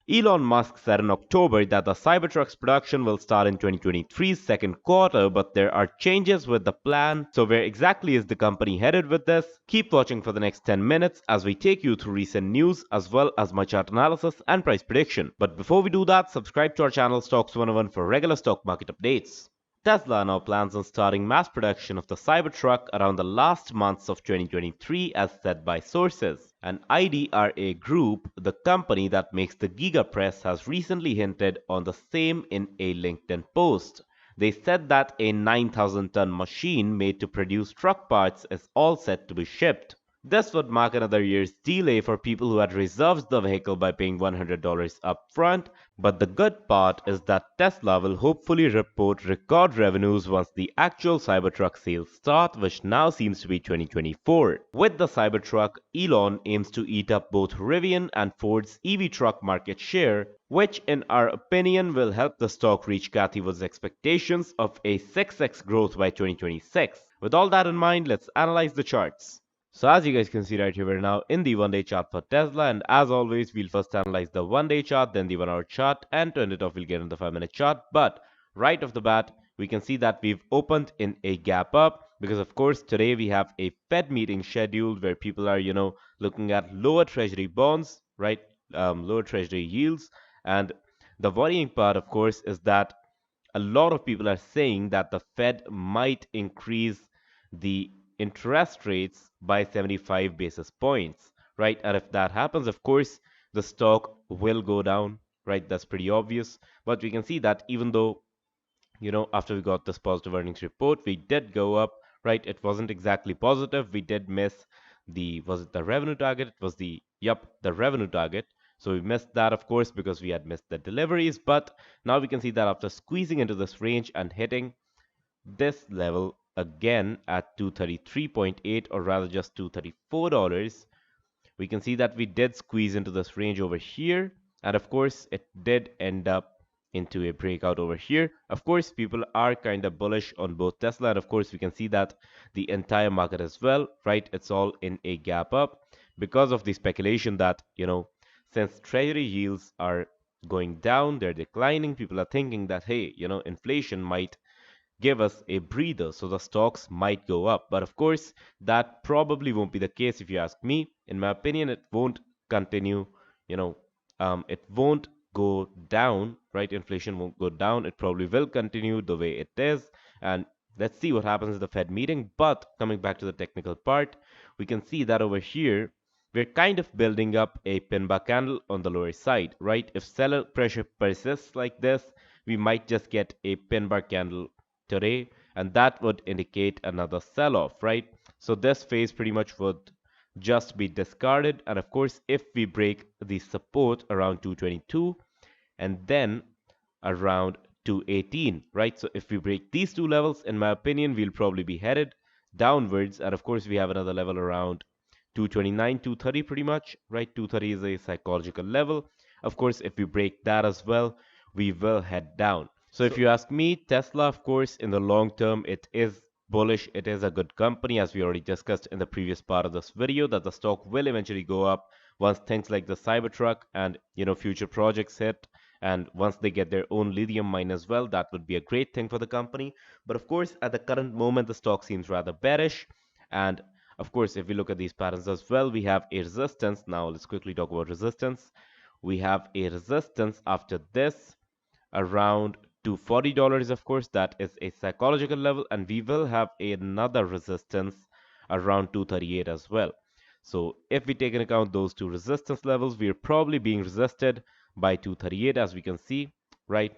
Elon Musk said in October that the Cybertruck's production will start in 2023's second quarter, but there are changes with the plan. So where exactly is the company headed with this? Keep watching for the next 10 minutes as we take you through recent news as well as my chart analysis and price prediction. But before we do that, subscribe to our channel Stox 101 for regular stock market updates. Tesla now plans on starting mass production of the Cybertruck around the last months of 2023 as said by sources. And IDRA Group, the company that makes the Gigapress, has recently hinted on the same in a LinkedIn post. They said that a 9,000-ton machine made to produce truck parts is all set to be shipped. This would mark another year's delay for people who had reserved the vehicle by paying $100 upfront, but the good part is that Tesla will hopefully report record revenues once the actual Cybertruck sales start, which now seems to be 2024. With the Cybertruck, Elon aims to eat up both Rivian and Ford's EV truck market share, which in our opinion will help the stock reach Cathie Wood's expectations of a 6x growth by 2026. With all that in mind, let's analyze the charts. So as you guys can see right here, we're now in the 1-day chart for Tesla, and as always, we'll first analyze the 1-day chart, then the 1-hour chart, and to end it off, we'll get in the 5-minute chart. But right off the bat, we can see that we've opened in a gap up because, of course, today we have a Fed meeting scheduled where people are, looking at lower treasury bonds, right? Lower treasury yields. And the worrying part, of course, is that a lot of people are saying that the Fed might increase the interest rates by 75 basis points, right? And if that happens, of course, the stock will go down, right? That's pretty obvious. But we can see that even though, after we got this positive earnings report, we did go up, right? It wasn't exactly positive. We did miss was it the revenue target? It was the revenue target. So we missed that, of course, because we had missed the deliveries. But now we can see that after squeezing into this range and hitting this level again at 233.8, or rather just $234, we can see that we did squeeze into this range over here, and of course it did end up into a breakout over here. Of course, people are kind of bullish on both Tesla, and of course we can see that the entire market as well, right? It's all in a gap up because of the speculation that, since treasury yields are going down, they're declining, people are thinking that, hey, inflation might give us a breather, so the stocks might go up. But of course, that probably won't be the case if you ask me. In my opinion, it won't continue, it won't go down, right? Inflation won't go down. It probably will continue the way it is. And let's see what happens at the Fed meeting. But coming back to the technical part, we can see that over here, we're kind of building up a pin bar candle on the lower side, right? If seller pressure persists like this, we might just get a pin bar candle today, and that would indicate another sell-off, right? So this phase pretty much would just be discarded, and of course if we break the support around 222 and then around 218, right? So if we break these two levels, in my opinion, we'll probably be headed downwards, and of course we have another level around 229, 230 pretty much, right? 230 is a psychological level. Of course, if we break that as well, we will head down. So if you ask me, Tesla, of course, in the long term, it is bullish. It is a good company, as we already discussed in the previous part of this video, that the stock will eventually go up once things like the Cybertruck and, future projects hit. And once they get their own lithium mine as well, that would be a great thing for the company. But of course, at the current moment, the stock seems rather bearish. And of course, if we look at these patterns as well, we have a resistance. Now, let's quickly talk about resistance. We have a resistance after this around $240, of course. That is a psychological level, and we will have another resistance around 238 as well. So if we take into account those two resistance levels, we are probably being resisted by 238, as we can see, right?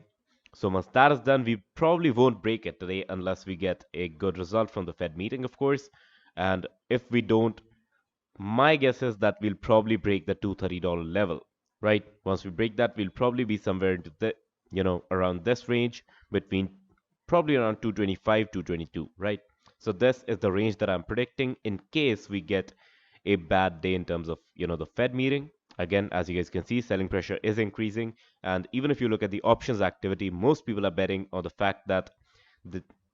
So once that is done, we probably won't break it today unless we get a good result from the Fed meeting, of course. And if we don't, my guess is that we'll probably break the $230 level, right? Once we break that, we'll probably be somewhere into the, around this range between probably around 225, 222, right? So this is the range that I'm predicting in case we get a bad day in terms of, the Fed meeting. Again, as you guys can see, selling pressure is increasing. And even if you look at the options activity, most people are betting on the fact that,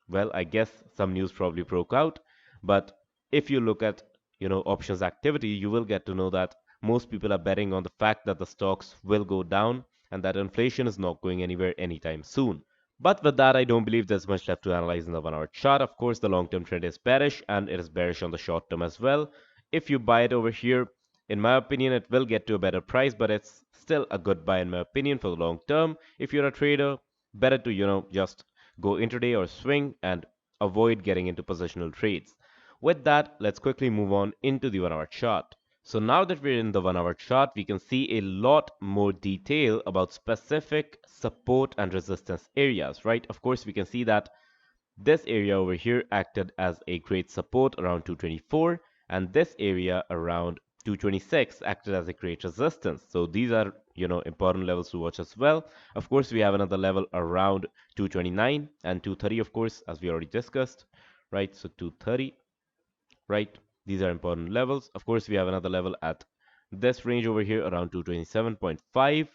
well, I guess some news probably broke out. But if you look at, options activity, you will get to know that most people are betting on the fact that the stocks will go down and that inflation is not going anywhere anytime soon. But with that, I don't believe there's much left to analyze in the 1 hour chart. Of course, the long term trend is bearish and it is bearish on the short term as well. If you buy it over here, in my opinion, it will get to a better price, but it's still a good buy in my opinion for the long term. If you're a trader, better to, just go intraday or swing and avoid getting into positional trades. With that, let's quickly move on into the 1 hour chart. So now that we're in the 1 hour chart, we can see a lot more detail about specific support and resistance areas, right? Of course, we can see that this area over here acted as a great support around 224, and this area around 226 acted as a great resistance. So these are, important levels to watch as well. Of course, we have another level around 229 and 230, of course, as we already discussed, right? So 230, right? These are important levels. Of course, we have another level at this range over here around 227.5,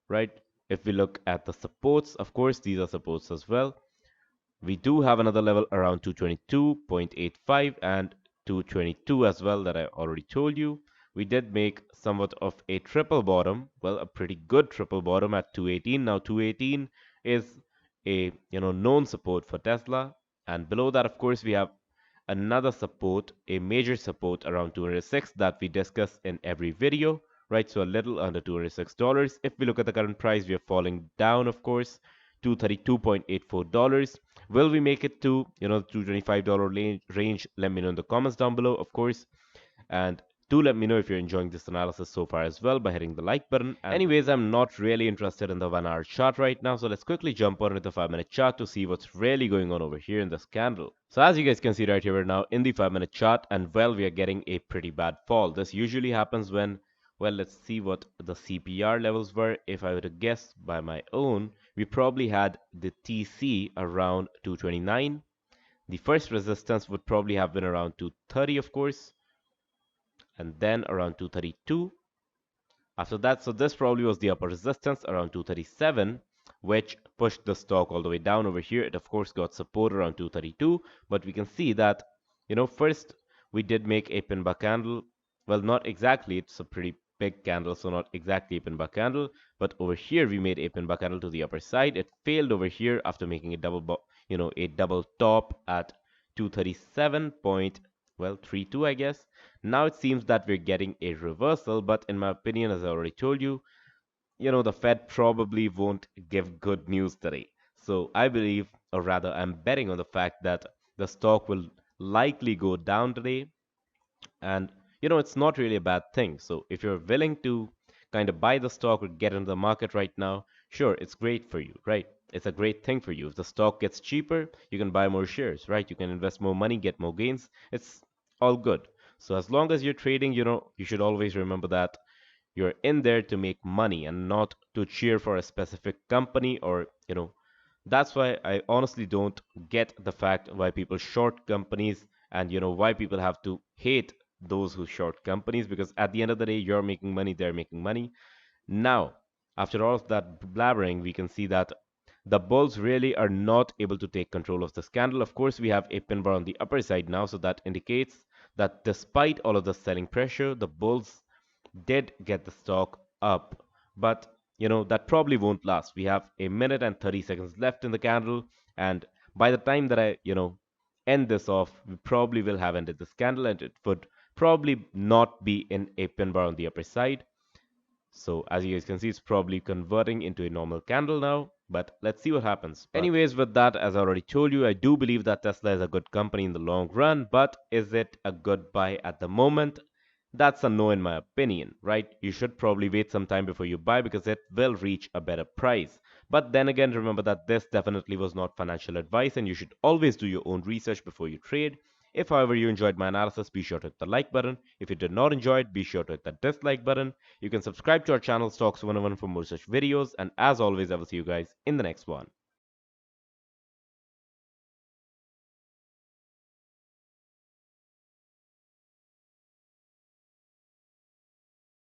right? If we look at the supports, of course, these are supports as well. We do have another level around 222.85 and 222 as well that I already told you. We did make somewhat of a triple bottom, well, a pretty good triple bottom at 218. Now 218 is a known support for Tesla, and below that, of course, we have another support, a major support around 206 that we discuss in every video, right? So a little under $206. If we look at the current price, we are falling down, of course, $232.84. Will we make it to, the $225 range? Let me know in the comments down below, of course. And do let me know if you're enjoying this analysis so far as well by hitting the like button. Anyways, I'm not really interested in the 1 hour chart right now, so let's quickly jump on into the 5-minute chart to see what's really going on over here in this candle. So as you guys can see right here, we're now in the 5-minute chart, and well, we are getting a pretty bad fall. This usually happens when, well, let's see what the CPR levels were. If I were to guess by my own, we probably had the TC around 229. The first resistance would probably have been around 230, of course, and then around 232. After that, so this probably was the upper resistance around 237, which pushed the stock all the way down over here. It of course got support around 232, but we can see that, first we did make a pin bar candle. Well, not exactly, it's a pretty big candle, so not exactly a pin bar candle, but over here we made a pin bar candle to the upper side. It failed over here after making a double top at 237.32, I guess. Now it seems that we're getting a reversal, but in my opinion, as I already told you, the Fed probably won't give good news today. So I believe, or rather, I'm betting on the fact that the stock will likely go down today. And, it's not really a bad thing. So if you're willing to kind of buy the stock or get into the market right now, sure, it's great for you, right? It's a great thing for you. If the stock gets cheaper, you can buy more shares, right? You can invest more money, get more gains. It's all good. So as long as you're trading, you should always remember that you're in there to make money and not to cheer for a specific company or, that's why I honestly don't get the fact why people short companies and, why people have to hate those who short companies, because at the end of the day, you're making money, they're making money. Now, after all of that blabbering, we can see that the bulls really are not able to take control of this candle. Of course, we have a pin bar on the upper side now, so that indicates that despite all of the selling pressure, the bulls did get the stock up. But, that probably won't last. We have a minute and 30 seconds left in the candle, and by the time that I, end this off, we probably will have ended this candle, and it would probably not be in a pin bar on the upper side. So as you guys can see, it's probably converting into a normal candle now, but let's see what happens. Anyways, with that, as I already told you, I do believe that Tesla is a good company in the long run, but is it a good buy at the moment? That's a no in my opinion, right? You should probably wait some time before you buy because it will reach a better price. But then again, remember that this definitely was not financial advice and you should always do your own research before you trade. If, however, you enjoyed my analysis, be sure to hit the like button. If you did not enjoy it, be sure to hit the dislike button. You can subscribe to our channel Stox 101 for more such videos. And as always, I will see you guys in the next one.